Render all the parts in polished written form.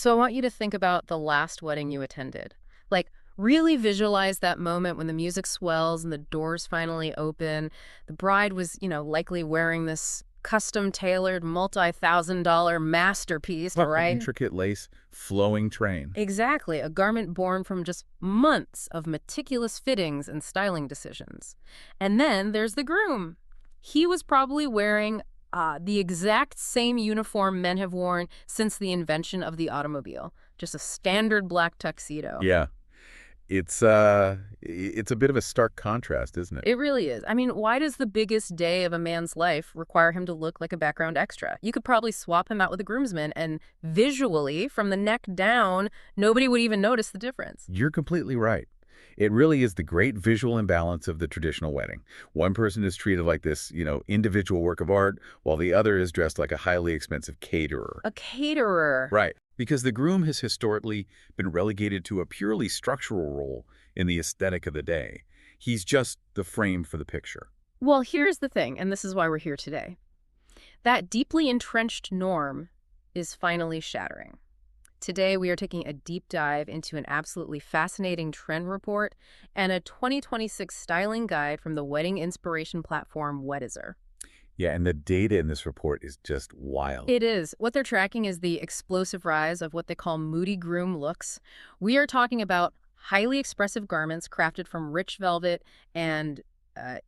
So I want you to think about the last wedding you attended. Like, really visualize that moment when the music swells and the doors finally open. The bride was, likely wearing this custom tailored multi-thousand-dollar masterpiece, right? Intricate lace, flowing train. Exactly, a garment born from just months of meticulous fittings and styling decisions. And then there's the groom. He was probably wearing the exact same uniform men have worn since the invention of the automobile, just a standard black tuxedo. Yeah, it's a bit of a stark contrast, isn't it? It really is. I mean, why does the biggest day of a man's life require him to look like a background extra? You could probably swap him out with a groomsman, and visually, from the neck down, nobody would even notice the difference. You're completely right. It really is the great visual imbalance of the traditional wedding. One person is treated like this, individual work of art, while the other is dressed like a highly expensive caterer. A caterer. Right. Because the groom has historically been relegated to a purely structural role in the aesthetic of the day. He's just the frame for the picture. Well, here's the thing, and this is why we're here today. That deeply entrenched norm is finally shattering. Today, we are taking a deep dive into an absolutely fascinating trend report and a 2026 styling guide from the wedding inspiration platform Weddizer. Yeah, and the data in this report is just wild. It is. What they're tracking is the explosive rise of what they call Moody Groom looks. We are talking about highly expressive garments crafted from rich velvet and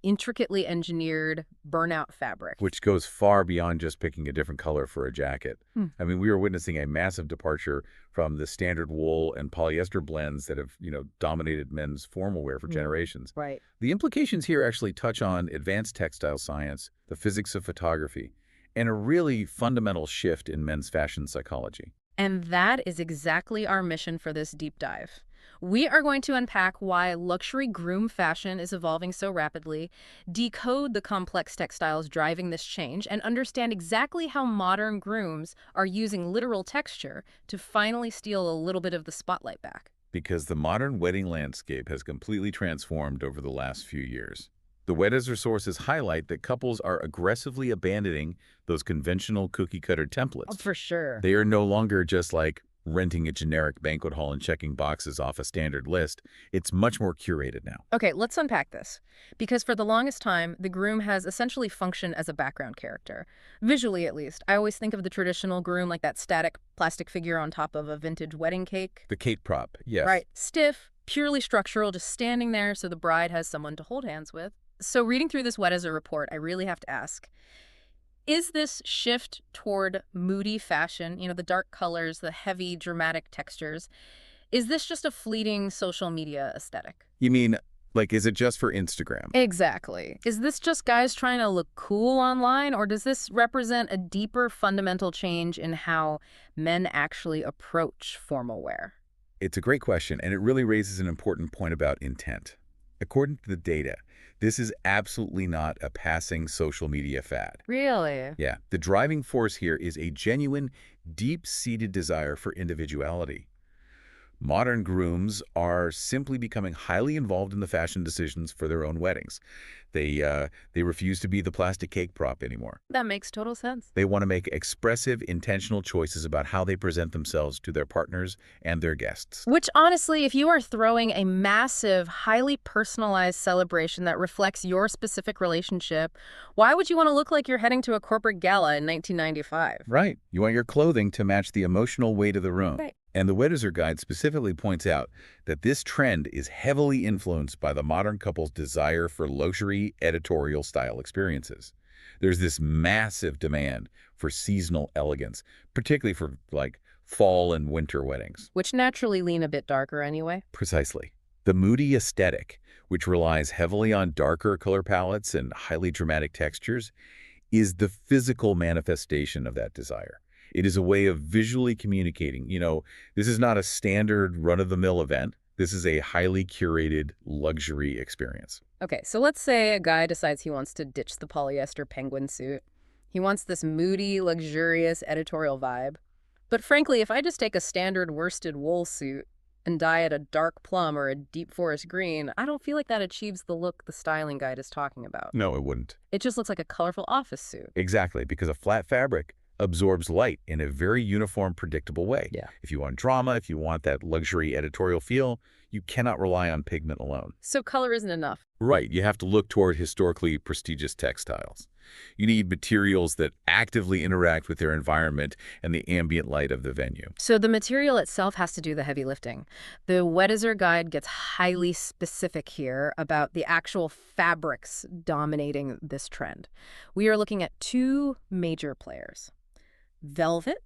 intricately engineered burnout fabric. Which goes far beyond just picking a different color for a jacket. I mean, we are witnessing a massive departure from the standard wool and polyester blends that have, dominated men's formal wear for generations. Right. The implications here actually touch on advanced textile science, the physics of photography, and a really fundamental shift in men's fashion psychology. And that is exactly our mission for this deep dive. We are going to unpack why luxury groom fashion is evolving so rapidly, decode the complex textiles driving this change, and understand exactly how modern grooms are using literal texture to finally steal a little bit of the spotlight back. Because the modern wedding landscape has completely transformed over the last few years. The Weddizer sources highlight that couples are aggressively abandoning those conventional cookie-cutter templates. Oh, for sure. They are no longer just like renting a generic banquet hall and checking boxes off a standard list. It's much more curated now. Okay, let's unpack this. Because for the longest time, the groom has essentially functioned as a background character. Visually, at least. I always think of the traditional groom like that static plastic figure on top of a vintage wedding cake. The Kate prop, yes. Right. Stiff, purely structural, just standing there so the bride has someone to hold hands with. So reading through this Weddizer report, I really have to ask, is this shift toward moody fashion, the dark colors, the heavy, dramatic textures, is this just a fleeting social media aesthetic? You mean, like, is it just for Instagram? Exactly. Is this just guys trying to look cool online, or does this represent a deeper fundamental change in how men actually approach formal wear? It's a great question, and it really raises an important point about intent. According to the data, this is absolutely not a passing social media fad. Really? Yeah, the driving force here is a genuine, deep-seated desire for individuality. Modern grooms are simply becoming highly involved in the fashion decisions for their own weddings. They refuse to be the plastic cake prop anymore. That makes total sense. They want to make expressive, intentional choices about how they present themselves to their partners and their guests. Which, honestly, if you are throwing a massive, highly personalized celebration that reflects your specific relationship, why would you want to look like you're heading to a corporate gala in 1995? Right. You want your clothing to match the emotional weight of the room. Right. And the Weddizer Guide specifically points out that this trend is heavily influenced by the modern couple's desire for luxury editorial style experiences. There's this massive demand for seasonal elegance, particularly for like fall and winter weddings. Which naturally lean a bit darker anyway. Precisely. The moody aesthetic, which relies heavily on darker color palettes and highly dramatic textures, is the physical manifestation of that desire. It is a way of visually communicating. This is not a standard run-of-the-mill event. This is a highly curated luxury experience. Okay, so let's say a guy decides he wants to ditch the polyester penguin suit. He wants this moody, luxurious editorial vibe. But frankly, if I just take a standard worsted wool suit and dye it a dark plum or a deep forest green, I don't feel like that achieves the look the styling guide is talking about. No, it wouldn't. It just looks like a colorful office suit. Exactly, because a flat fabric, absorbs light in a very uniform, predictable way. Yeah. If you want drama, if you want that luxury editorial feel, you cannot rely on pigment alone. So color isn't enough. Right, you have to look toward historically prestigious textiles. You need materials that actively interact with their environment and the ambient light of the venue. So the material itself has to do the heavy lifting. The Weddizer guide gets highly specific here about the actual fabrics dominating this trend. We are looking at two major players: velvet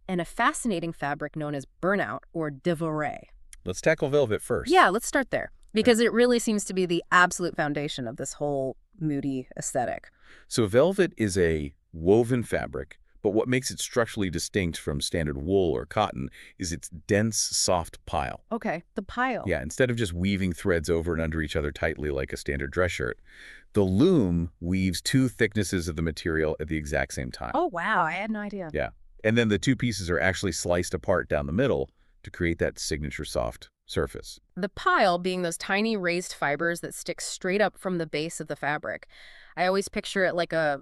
and a fascinating fabric known as burnout or dévoré. Let's tackle velvet first. Yeah, let's start there, because it really seems to be the absolute foundation of this whole moody aesthetic. So velvet is a woven fabric, but what makes it structurally distinct from standard wool or cotton is its dense, soft pile. Okay, the pile. Yeah, instead of just weaving threads over and under each other tightly like a standard dress shirt, the loom weaves two thicknesses of the material at the exact same time. Oh, wow, I had no idea. Yeah, and then the two pieces are actually sliced apart down the middle to create that signature soft surface. The pile being those tiny raised fibers that stick straight up from the base of the fabric. I always picture it like a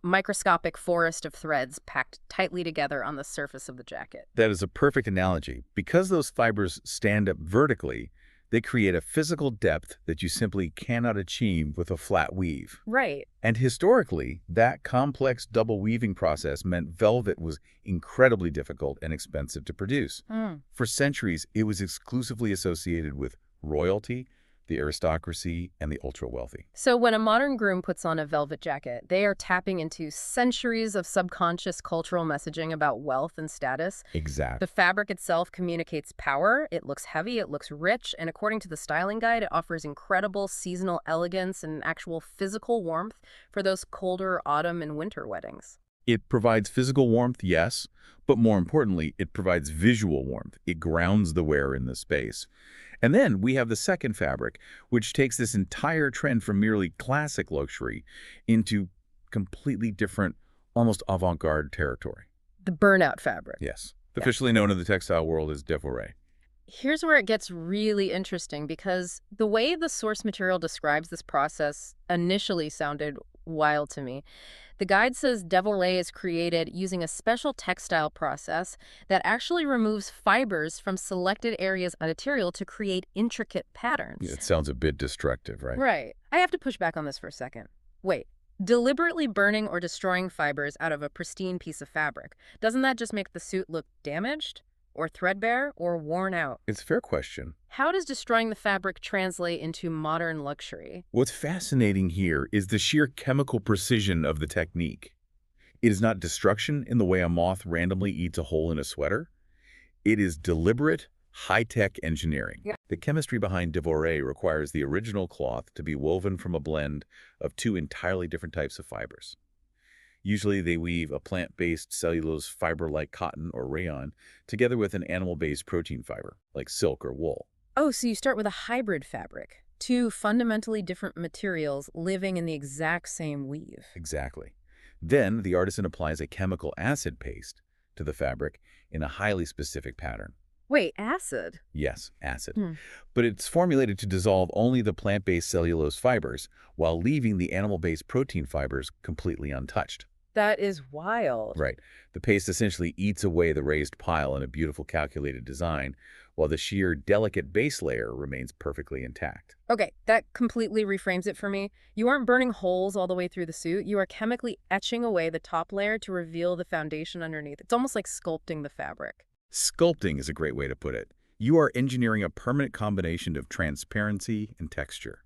microscopic forest of threads packed tightly together on the surface of the jacket. That is a perfect analogy. Because those fibers stand up vertically, they create a physical depth that you simply cannot achieve with a flat weave. Right. And historically, that complex double weaving process meant velvet was incredibly difficult and expensive to produce. For centuries, it was exclusively associated with royalty, the aristocracy, and the ultra-wealthy. So when a modern groom puts on a velvet jacket, they are tapping into centuries of subconscious cultural messaging about wealth and status. Exactly. The fabric itself communicates power, it looks heavy, it looks rich, and according to the styling guide, it offers incredible seasonal elegance and actual physical warmth for those colder autumn and winter weddings. It provides physical warmth, yes, but more importantly, it provides visual warmth. It grounds the wearer in the space. And then we have the second fabric, which takes this entire trend from merely classic luxury into completely different, almost avant-garde territory. The burnout fabric. Yes. Yeah. Officially known in the textile world as dévoré. Here's where it gets really interesting, because the way the source material describes this process initially sounded wild to me. The guide says dévoré is created using a special textile process that actually removes fibers from selected areas of material to create intricate patterns. Yeah, it sounds a bit destructive, right? Right. I have to push back on this for a second. Wait. Deliberately burning or destroying fibers out of a pristine piece of fabric, doesn't that just make the suit look damaged? Or threadbare, or worn out? It's a fair question. How does destroying the fabric translate into modern luxury? What's fascinating here is the sheer chemical precision of the technique. It is not destruction in the way a moth randomly eats a hole in a sweater. It is deliberate, high-tech engineering. Yeah. The chemistry behind dévoré requires the original cloth to be woven from a blend of two entirely different types of fibers. Usually they weave a plant-based cellulose fiber like cotton or rayon together with an animal-based protein fiber like silk or wool. Oh, so you start with a hybrid fabric. Two fundamentally different materials living in the exact same weave. Exactly. Then the artisan applies a chemical acid paste to the fabric in a highly specific pattern. Wait, acid? Yes, acid. But it's formulated to dissolve only the plant-based cellulose fibers while leaving the animal-based protein fibers completely untouched. That is wild. Right. The paste essentially eats away the raised pile in a beautiful calculated design, while the sheer delicate base layer remains perfectly intact. Okay, that completely reframes it for me. You aren't burning holes all the way through the suit. You are chemically etching away the top layer to reveal the foundation underneath. It's almost like sculpting the fabric. Sculpting is a great way to put it. You are engineering a permanent combination of transparency and texture.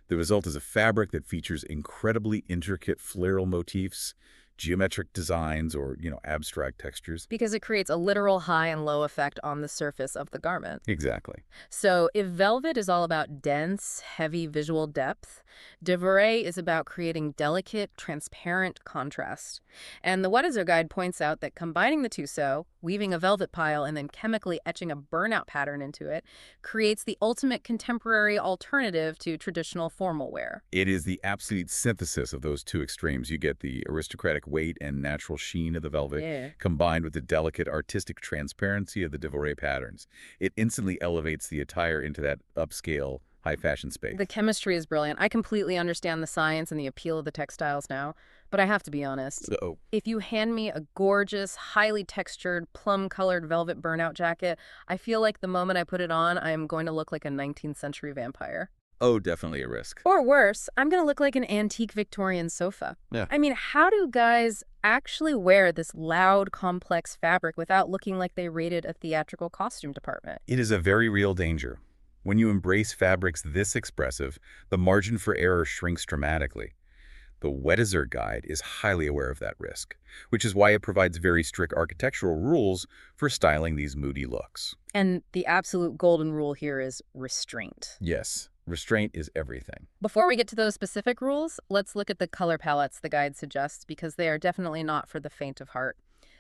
The result is a fabric that features incredibly intricate floral motifs, geometric designs, or, abstract textures. Because it creates a literal high and low effect on the surface of the garment. Exactly. So if velvet is all about dense, heavy visual depth, dévoré is about creating delicate, transparent contrast. And the Weddizer guide points out that combining the two weaving a velvet pile and then chemically etching a burnout pattern into it, creates the ultimate contemporary alternative to traditional formal wear. It is the absolute synthesis of those two extremes. You get the aristocratic weight and natural sheen of the velvet, combined with the delicate artistic transparency of the dévoré patterns. It instantly elevates the attire into that upscale, high fashion space. The chemistry is brilliant. I completely understand the science and the appeal of the textiles now, but I have to be honest. So, If you hand me a gorgeous, highly textured, plum-colored velvet burnout jacket, I feel like the moment I put it on, I am going to look like a 19th century vampire. oh, definitely a risk. Or worse, I'm going to look like an antique Victorian sofa. Yeah. I mean, how do guys actually wear this loud, complex fabric without looking like they raided a theatrical costume department? It is a very real danger. When you embrace fabrics this expressive, the margin for error shrinks dramatically. The Weddizer guide is highly aware of that risk, which is why it provides very strict architectural rules for styling these moody looks. And the absolute golden rule here is restraint. Yes, restraint is everything. Before we get to those specific rules, let's look at the color palettes the guide suggests because they are definitely not for the faint of heart.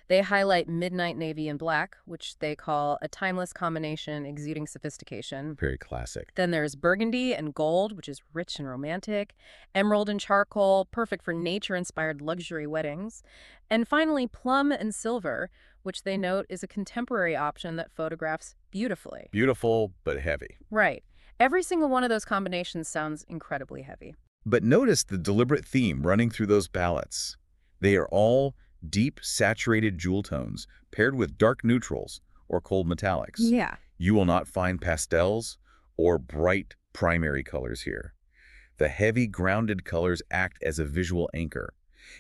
They highlight midnight navy and black, which they call a timeless combination exuding sophistication. Very classic. Then there's burgundy and gold, which is rich and romantic. Emerald and charcoal, perfect for nature-inspired luxury weddings. And finally, plum and silver, which they note is a contemporary option that photographs beautifully. Beautiful, but heavy. Right. Every single one of those combinations sounds incredibly heavy. But notice the deliberate theme running through those palettes. They are all deep, saturated jewel tones paired with dark neutrals or cold metallics. Yeah. You will not find pastels or bright primary colors here. The heavy, grounded colors act as a visual anchor.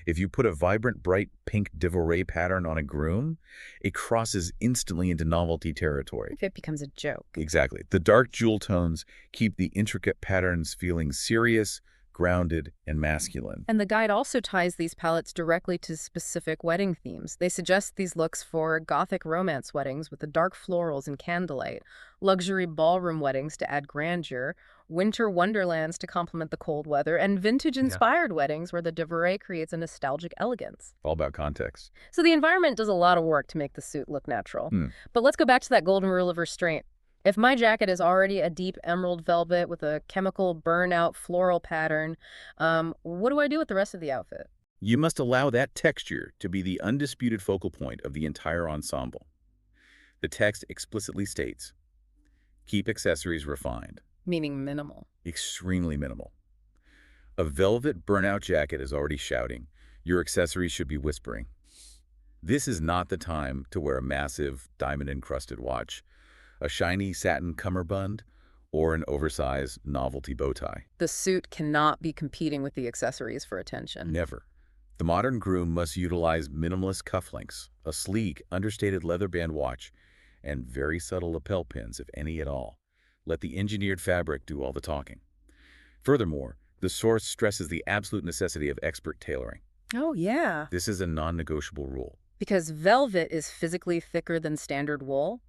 If you put a vibrant, bright pink devoré pattern on a groom, it crosses instantly into novelty territory. It becomes a joke. Exactly. The dark jewel tones keep the intricate patterns feeling serious, grounded, and masculine. And the guide also ties these palettes directly to specific wedding themes. They suggest these looks for Gothic romance weddings with the dark florals and candlelight, luxury ballroom weddings to add grandeur, winter wonderlands to complement the cold weather, and vintage-inspired weddings where the devoré creates a nostalgic elegance. All about context. So the environment does a lot of work to make the suit look natural. But let's go back to that golden rule of restraint. If my jacket is already a deep emerald velvet with a chemical burnout floral pattern, what do I do with the rest of the outfit? You must allow that texture to be the undisputed focal point of the entire ensemble. The text explicitly states, keep accessories refined. Meaning minimal. Extremely minimal. A velvet burnout jacket is already shouting. Your accessories should be whispering. This is not the time to wear a massive diamond-encrusted watch, a shiny satin cummerbund, or an oversized novelty bow tie. The suit cannot be competing with the accessories for attention. Never. The modern groom must utilize minimalist cufflinks, a sleek, understated leather band watch, and very subtle lapel pins, if any at all. Let the engineered fabric do all the talking. Furthermore, the source stresses the absolute necessity of expert tailoring. Oh, yeah. This is a non-negotiable rule. Because velvet is physically thicker than standard wool.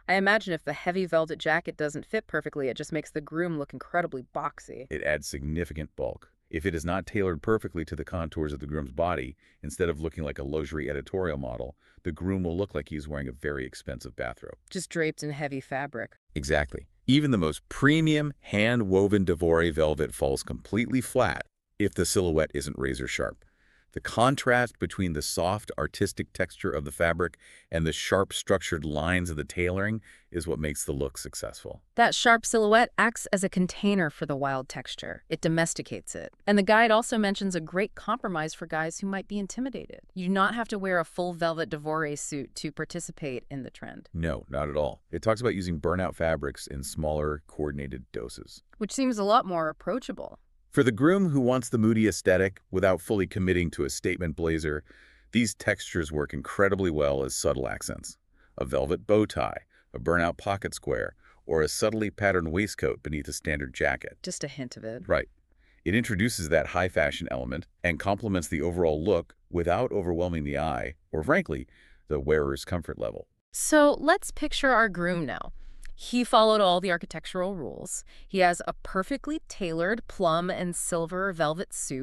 I imagine if the heavy velvet jacket doesn't fit perfectly, it just makes the groom look incredibly boxy. It adds significant bulk. If it is not tailored perfectly to the contours of the groom's body, instead of looking like a luxury editorial model, the groom will look like he's wearing a very expensive bathrobe. Just draped in heavy fabric. Exactly. Even the most premium, hand-woven devoré velvet falls completely flat if the silhouette isn't razor sharp. The contrast between the soft, artistic texture of the fabric and the sharp, structured lines of the tailoring is what makes the look successful. That sharp silhouette acts as a container for the wild texture. It domesticates it. And the guide also mentions a great compromise for guys who might be intimidated. You do not have to wear a full velvet devoré suit to participate in the trend. No, not at all. It talks about using burnout fabrics in smaller, coordinated doses. Which seems a lot more approachable. For the groom who wants the moody aesthetic without fully committing to a statement blazer, these textures work incredibly well as subtle accents. A velvet bow tie, a burnout pocket square, or a subtly patterned waistcoat beneath a standard jacket. Just a hint of it. Right. It introduces that high fashion element and complements the overall look without overwhelming the eye or, frankly, the wearer's comfort level. So let's picture our groom now. He followed all the architectural rules. He has a perfectly tailored plum and silver velvet suit.